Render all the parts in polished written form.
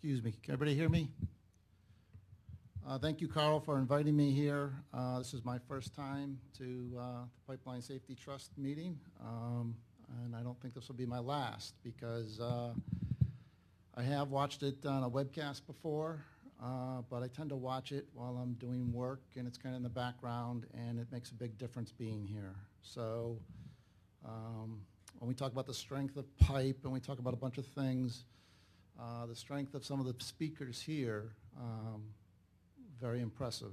Excuse me, can everybody hear me? Thank you, Carl, for inviting me here. This is my first time to the Pipeline Safety Trust meeting, and I don't think this will be my last because I have watched it on a webcast before, but I tend to watch it while I'm doing work, and it's kind of in the background, and it makes a big difference being here. So when we talk about the strength of pipe and we talk about a bunch of things, the strength of some of the speakers here, very impressive,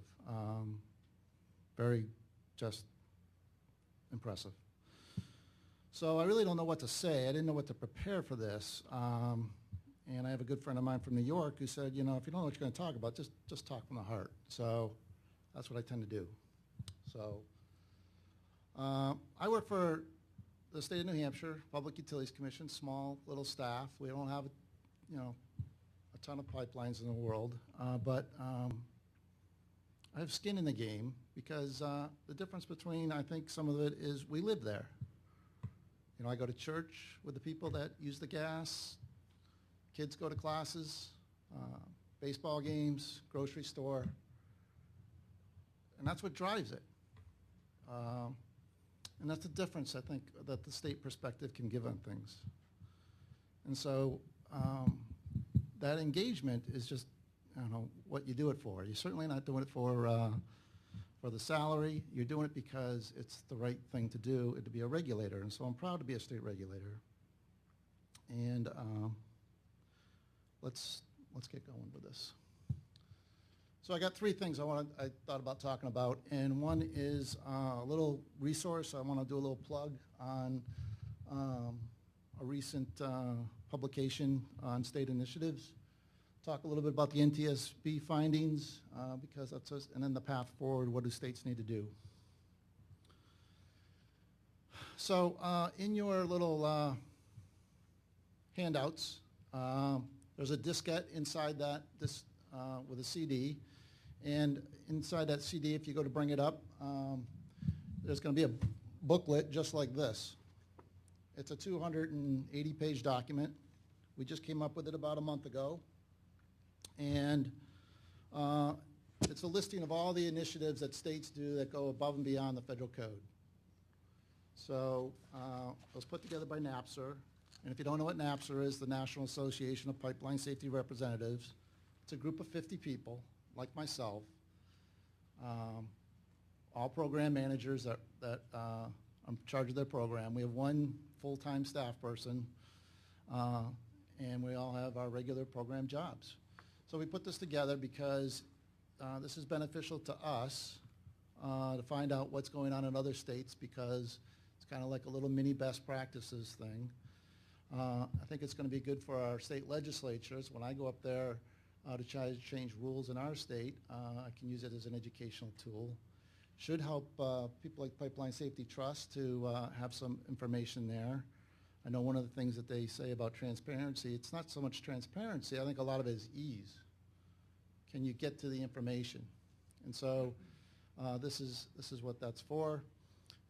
very just impressive. So I really don't know what to say. I didn't know what to prepare for this. And I have a good friend of mine from New York who said, you know, if you don't know what you're going to talk about, just talk from the heart. So that's what I tend to do. So I work for the state of New Hampshire Public Utilities Commission, small little staff. We don't have, you know, a ton of pipelines in the world, but I have skin in the game because the difference between, I think, some of it is we live there. You know, I go to church with the people that use the gas. Kids go to classes, baseball games, grocery store, and that's what drives it. And that's the difference, I think, that the state perspective can give on things. And so that engagement is just, I don't know, what you do it for. You're certainly not doing it for the salary. You're doing it because it's the right thing to do, to be a regulator. And so I'm proud to be a state regulator. And let's get going with this. So I got three things I thought about talking about, and one is a little resource. I want to do a little plug on a recent publication on state initiatives. Talk a little bit about the NTSB findings, because that's us, and then the path forward. What do states need to do? So in your little handouts, there's a diskette inside that with a CD. And inside that CD, if you go to bring it up, there's going to be a booklet just like this. It's a 280-page document. We just came up with it about a month ago. And it's a listing of all the initiatives that states do that go above and beyond the federal code. So it was put together by NAPSR. And if you don't know what NAPSR is, the National Association of Pipeline Safety Representatives, it's a group of 50 people, like myself, all program managers that are in charge of their program. We have one full-time staff person, and we all have our regular program jobs. So we put this together because this is beneficial to us to find out what's going on in other states, because it's kind of like a little mini best practices thing. I think it's going to be good for our state legislatures. When I go up there to try to change rules in our state, I can use it as an educational tool. Should help people like Pipeline Safety Trust to have some information there. I know one of the things that they say about transparency, it's not so much transparency, I think a lot of it is ease. Can you get to the information? And so this is what that's for.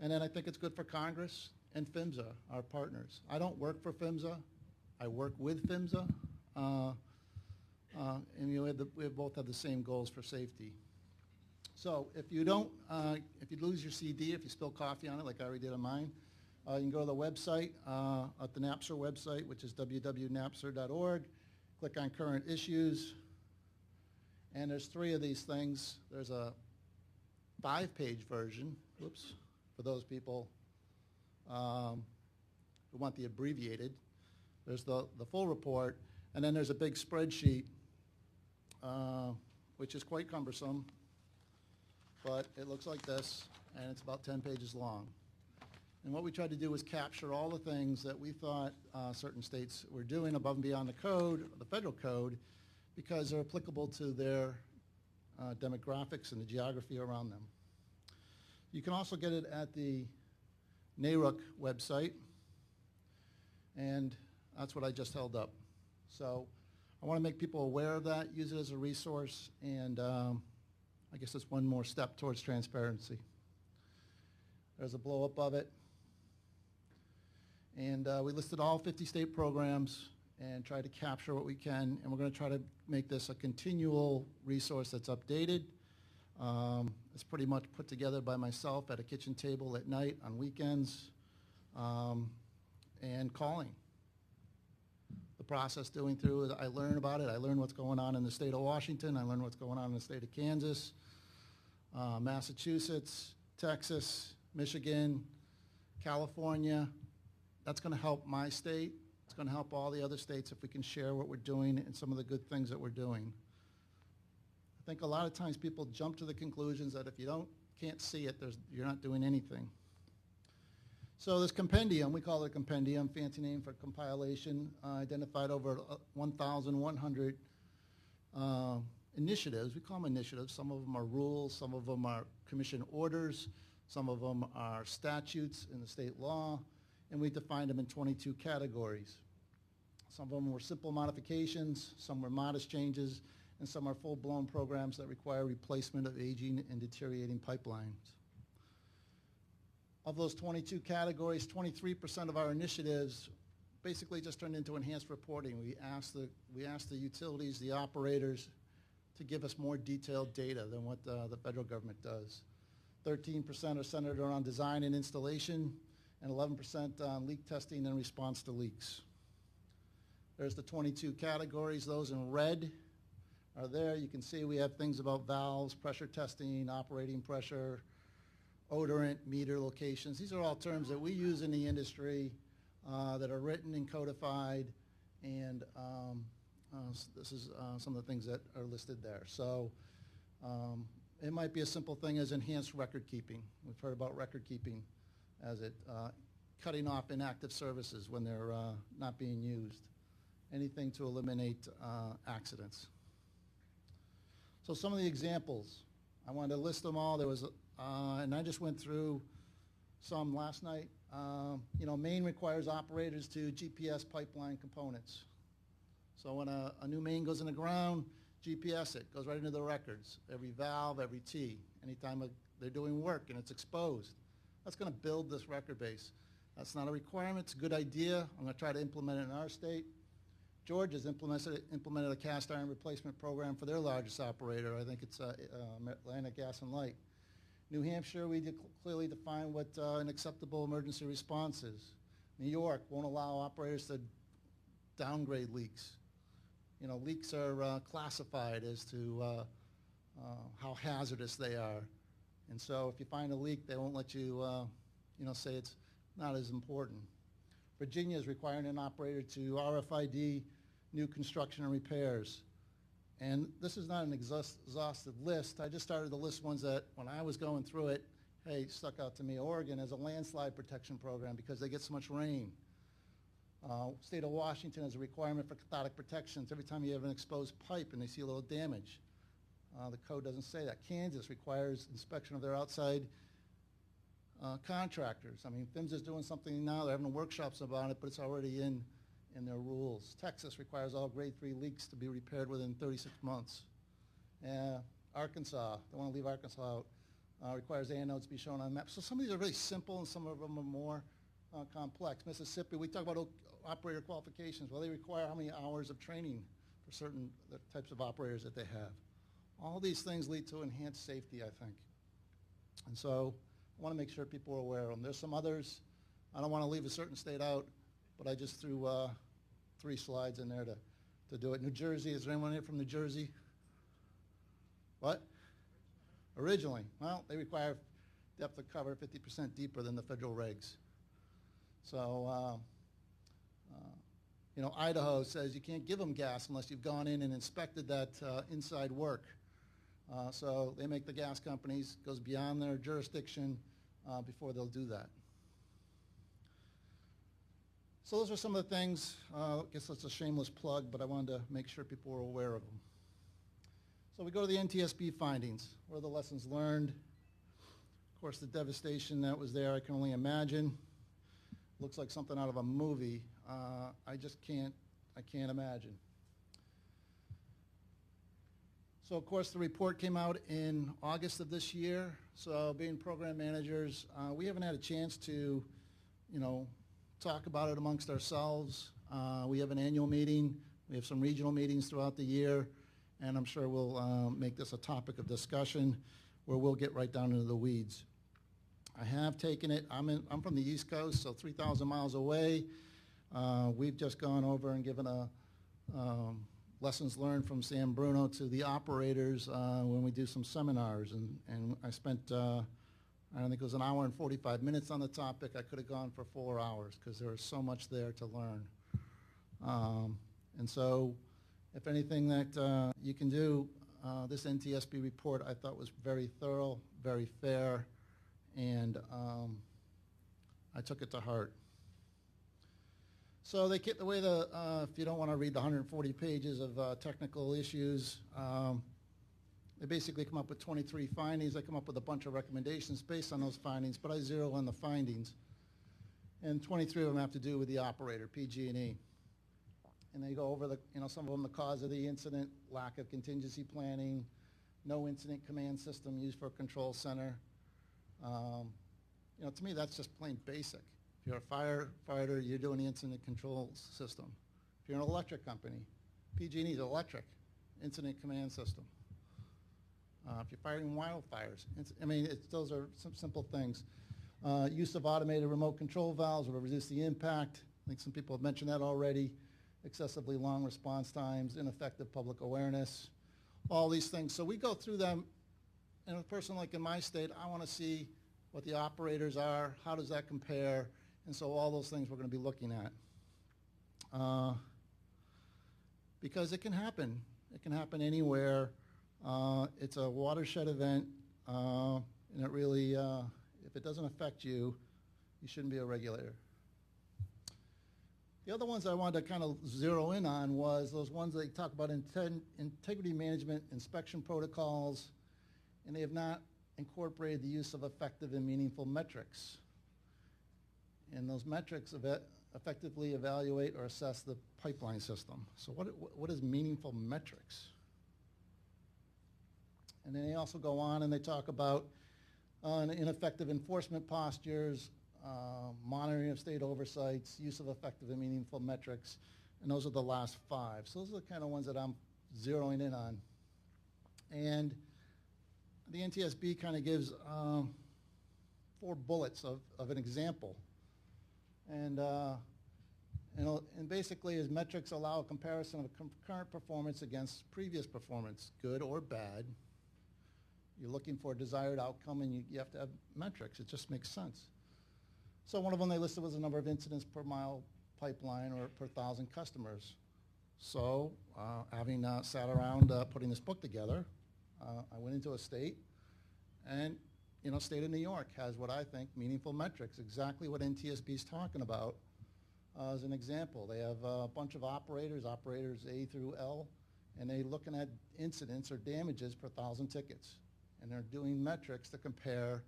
And then I think it's good for Congress and PHMSA, our partners. I don't work for PHMSA. I work with PHMSA. And we both have the same goals for safety. So if you don't, if you lose your CD, if you spill coffee on it, like I already did on mine, you can go to the website, at the NAPSR website, which is www.napsr.org. Click on current issues. And there's three of these things. There's a 5-page version, whoops, for those people who want the abbreviated. There's the full report, and then there's a big spreadsheet, which is quite cumbersome, but it looks like this, and it's about 10 pages long. And what we tried to do was capture all the things that we thought certain states were doing above and beyond the code, the federal code, because they're applicable to their demographics and the geography around them. You can also get it at the NARUC website, and that's what I just held up. So I want to make people aware of that, use it as a resource, and I guess it's one more step towards transparency. There's a blow-up of it. And we listed all 50 state programs and try to capture what we can, and we're going to try to make this a continual resource that's updated. It's pretty much put together by myself at a kitchen table at night, on weekends, and calling. The process doing through is I learn about it. I learn what's going on in the state of Washington. I learn what's going on in the state of Kansas, Massachusetts, Texas, Michigan, California. That's going to help my state. It's going to help all the other states if we can share what we're doing and some of the good things that we're doing. I think a lot of times people jump to the conclusions that if you can't see it, you're not doing anything. So this compendium, we call it a compendium, fancy name for compilation, identified over 1,100 initiatives. We call them initiatives. Some of them are rules, some of them are commission orders, some of them are statutes in the state law, and we defined them in 22 categories. Some of them were simple modifications, some were modest changes, and some are full-blown programs that require replacement of aging and deteriorating pipelines. Of those 22 categories, 23% of our initiatives basically just turned into enhanced reporting. We asked the utilities, the operators, to give us more detailed data than what the federal government does. 13% are centered around design and installation, and 11% on leak testing and response to leaks. There's the 22 categories. Those in red are there. You can see we have things about valves, pressure testing, operating pressure, odorant, meter locations. These are all terms that we use in the industry that are written and codified, and this is some of the things that are listed there. So it might be a simple thing as enhanced record keeping. We've heard about record keeping as it cutting off inactive services when they're not being used. Anything to eliminate accidents. So some of the examples, I wanted to list them all. There was, and I just went through some last night. Maine requires operators to GPS pipeline components. So when a new main goes in the ground, GPS it, goes right into the records. Every valve, every T, anytime they're doing work and it's exposed. That's going to build this record base. That's not a requirement, it's a good idea. I'm going to try to implement it in our state. Georgia's implemented a cast iron replacement program for their largest operator. I think it's Atlantic Gas and Light. New Hampshire, we clearly define what an acceptable emergency response is. New York won't allow operators to downgrade leaks. Leaks are classified as to how hazardous they are. And so if you find a leak, they won't let you, say it's not as important. Virginia is requiring an operator to RFID new construction and repairs. And this is not an exhaustive list. I just started to list ones that, when I was going through it, stuck out to me. Oregon has a landslide protection program because they get so much rain. State of Washington has a requirement for cathodic protections every time you have an exposed pipe and they see a little damage. The code doesn't say that. Kansas requires inspection of their outside contractors. I mean, PHMSA is doing something now. They're having workshops about it, but it's already in their rules. Texas requires all grade 3 leaks to be repaired within 36 months. Arkansas, they want to leave Arkansas out, requires anodes to be shown on maps. So some of these are really simple and some of them are more complex. Mississippi, we talk about operator qualifications. Well, they require how many hours of training for certain types of operators that they have. All these things lead to enhanced safety, I think. And so I want to make sure people are aware of them. There's some others. I don't want to leave a certain state out, but I just threw 3 slides in there to do it. New Jersey, is there anyone here from New Jersey? What? Originally. Well, they require depth of cover 50% deeper than the federal regs. So, Idaho says you can't give them gas unless you've gone in and inspected that inside work. So they make the gas companies, goes beyond their jurisdiction before they'll do that. So those are some of the things. I guess that's a shameless plug, but I wanted to make sure people were aware of them. So we go to the NTSB findings. What are the lessons learned? Of course, the devastation that was there, I can only imagine. Looks like something out of a movie. I can't imagine. So of course the report came out in August of this year. So being program managers, we haven't had a chance to, talk about it amongst ourselves. We have an annual meeting. We have some regional meetings throughout the year, and I'm sure we'll make this a topic of discussion where we'll get right down into the weeds. I have taken it. I'm from the East Coast, so 3,000 miles away. We've just gone over and given a lessons learned from Sam Bruno to the operators when we do some seminars, and I spent I think it was an hour and 45 minutes on the topic. I could have gone for 4 hours because there was so much there to learn. And so if anything that you can do, this NTSB report I thought was very thorough, very fair, and I took it to heart. So they get the way if you don't want to read the 140 pages of technical issues, they basically come up with 23 findings. They come up with a bunch of recommendations based on those findings, but I zero on the findings. And 23 of them have to do with the operator, PG&E. And they go over some of them, the cause of the incident, lack of contingency planning, no incident command system used for a control center. To me, that's just plain basic. If you're a firefighter, you're doing the incident control system. If you're an electric company, PG&E is electric, incident command system. If you're fighting wildfires, those are some simple things. Use of automated remote control valves will reduce the impact. I think some people have mentioned that already. Excessively long response times, ineffective public awareness, all these things. So we go through them, and a person like in my state, I want to see what the operators are, how does that compare, and so all those things we're going to be looking at. Because it can happen. It can happen anywhere. It's a watershed event, and it really, if it doesn't affect you, you shouldn't be a regulator. The other ones I wanted to kind of zero in on was those ones that talk about integrity management inspection protocols, and they have not incorporated the use of effective and meaningful metrics. And those metrics effectively evaluate or assess the pipeline system. So what is meaningful metrics? And then they also go on and they talk about ineffective enforcement postures, monitoring of state oversights, use of effective and meaningful metrics, and those are the last 5. So those are the kind of ones that I'm zeroing in on. And the NTSB kind of gives 4 bullets of an example. And basically his metrics allow a comparison of current performance against previous performance, good or bad. You're looking for a desired outcome, and you have to have metrics. It just makes sense. So one of them they listed was the number of incidents per mile pipeline or per 1,000 customers. So having sat around putting this book together, I went into a state, and state of New York has what I think meaningful metrics, exactly what NTSB is talking about. As an example, they have a bunch of operators A through L, and they're looking at incidents or damages per 1,000 tickets. And they're doing metrics to compare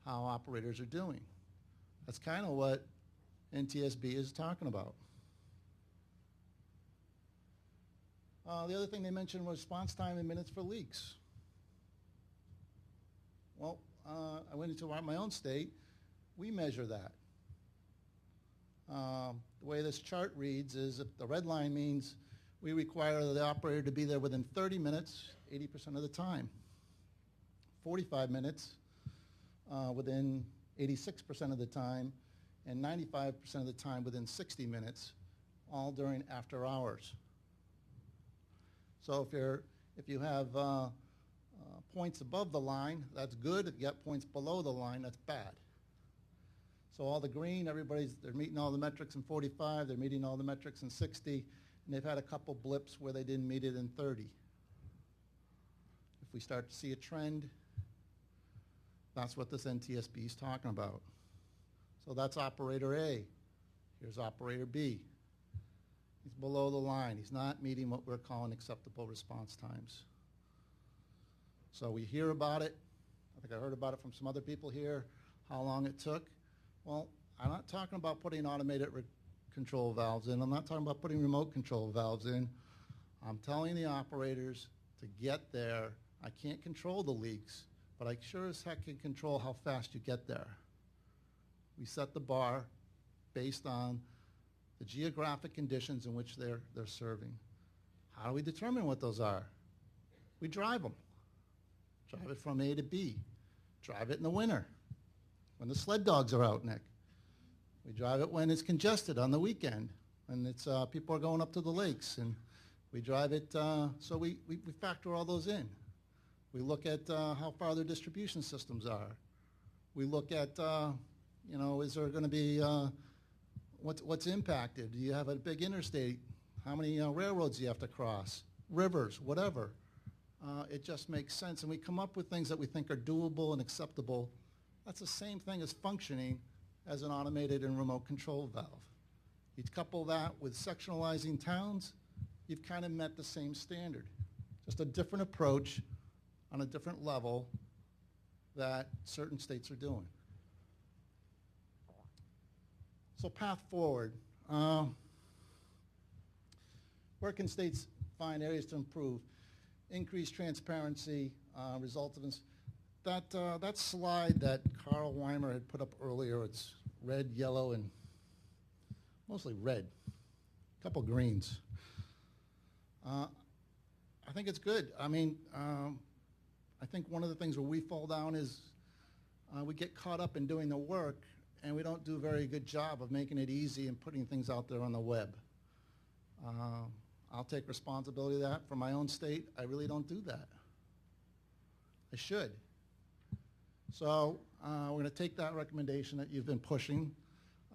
how operators are doing. That's kind of what NTSB is talking about. The other thing they mentioned was response time in minutes for leaks. Well, I went into my own state. We measure that. The way this chart reads is if the red line means we require the operator to be there within 30 minutes, 80% of the time. 45 minutes within 86% of the time, and 95% of the time within 60 minutes, all during after hours. So if you have points above the line, that's good. If you got points below the line, that's bad. So all the green, they're meeting all the metrics in 45, they're meeting all the metrics in 60, and they've had a couple blips where they didn't meet it in 30. If we start to see a trend, that's what this NTSB is talking about. So that's operator A. Here's operator B. He's below the line. He's not meeting what we're calling acceptable response times. So we hear about it. I think I heard about it from some other people here, how long it took. Well, I'm not talking about putting automated control valves in. I'm not talking about putting remote control valves in. I'm telling the operators to get there. I can't control the leaks, but I sure as heck can control how fast you get there. We set the bar based on the geographic conditions in which they're serving. How do we determine what those are? We drive them. Drive it from A to B. Drive it in the winter when the sled dogs are out, Nick. We drive it when it's congested on the weekend, when it's people are going up to the lakes, and we drive it, so we factor all those in. We look at how far their distribution systems are. We look at, you know, is there going to be, what's impacted? Do you have a big interstate? How many railroads do you have to cross? Rivers, whatever. It just makes sense, and we come up with things that we think are doable and acceptable. That's the same thing as functioning as an automated and remote control valve. You couple that with sectionalizing towns, you've kind of met the same standard. Just a different approach on a different level that certain states are doing. So path forward. Where can states find areas to improve? Increased transparency, result of this. That slide that Carl Weimer had put up earlier, it's red, yellow, and mostly red, a couple greens. I think it's good. I mean, I think one of the things where we fall down is we get caught up in doing the work, and we don't do a very good job of making it easy and putting things out there on the web. I'll take responsibility of that for my own state. I really don't do that. I should. So we're going to take that recommendation that you've been pushing.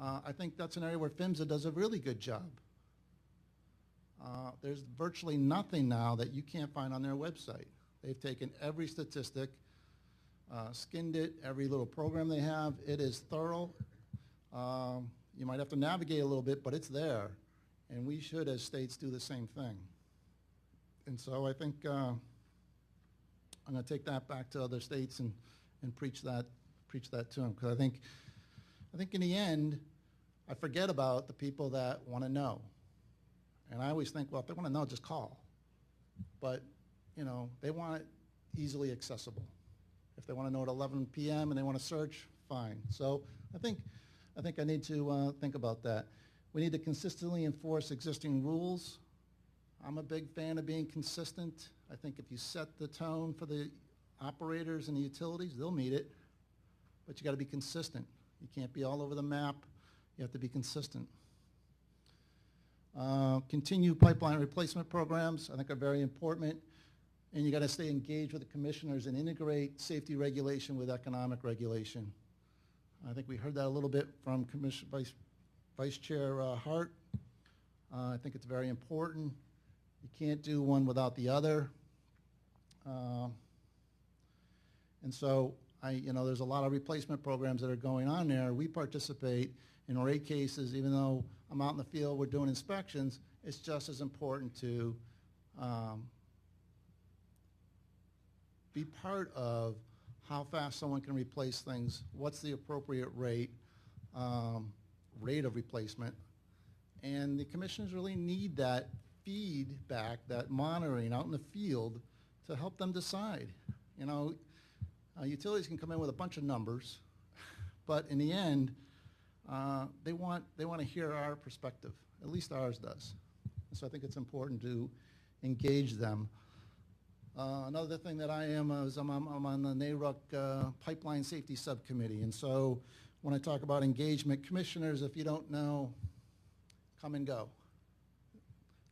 I think that's an area where PHMSA does a really good job. There's virtually nothing now that you can't find on their website. They've taken every statistic, skinned it, every little program they have. It is thorough. You might have to navigate a little bit, but it's there. And we should, as states, do the same thing. And so I think I'm going to take that back to other states and preach that to them. Because I think in the end, I forget about the people that want to know. And I always think, well, if they want to know, just call. But, you know, they want it easily accessible. If they want to know at 11 p.m. and they want to search, fine. So I think I need to think about that. We need to consistently enforce existing rules. I'm a big fan of being consistent. I think if you set the tone for the operators and the utilities, they'll meet it. But you got to be consistent. You can't be all over the map. You have to be consistent. Continue pipeline replacement programs, I think, are very important. And you got to stay engaged with the commissioners and integrate safety regulation with economic regulation. I think we heard that a little bit from Vice Chair Hart. I think it's very important. You can't do one without the other. And so, there's a lot of replacement programs that are going on there. We participate in rate cases, even though I'm out in the field, we're doing inspections. It's just as important to be part of how fast someone can replace things, what's the appropriate rate of replacement. And the commissioners really need that feedback, that monitoring out in the field to help them decide. Utilities can come in with a bunch of numbers, but in the end, they want to hear our perspective. At least ours does. So I think it's important to engage them. Another thing that I am is I'm on the NARUC Pipeline Safety Subcommittee, and so when I talk about engagement, commissioners, if you don't know, come and go.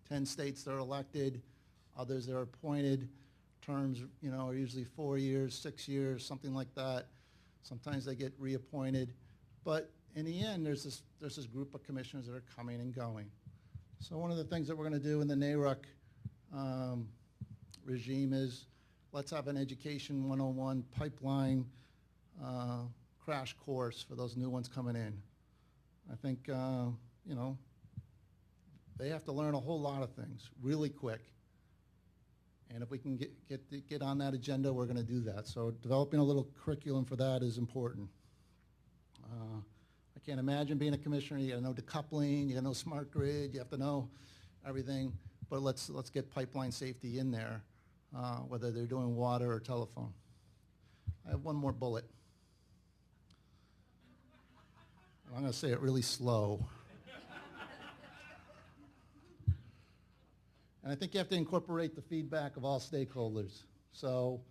10 states that are elected, others that are appointed. Terms, are usually 4 years, 6 years, something like that. Sometimes they get reappointed, but in the end, there's this group of commissioners that are coming and going. So one of the things that we're going to do in the NARUC regime is let's have an Education 101 pipeline crash course for those new ones coming in. I think, they have to learn a whole lot of things really quick. And if we can get on that agenda, we're going to do that. So developing a little curriculum for that is important. I can't imagine being a commissioner. You got to know decoupling, you got to know smart grid, you have to know everything. But let's get pipeline safety in there, whether they're doing water or telephone. I have one more bullet. I'm going to say it really slow. And I think you have to incorporate the feedback of all stakeholders. So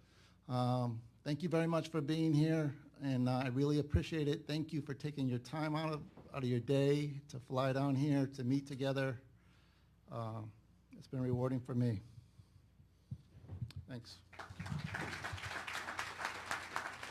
thank you very much for being here, and I really appreciate it. Thank you for taking your time out of your day to fly down here to meet together. It's been rewarding for me. Thanks.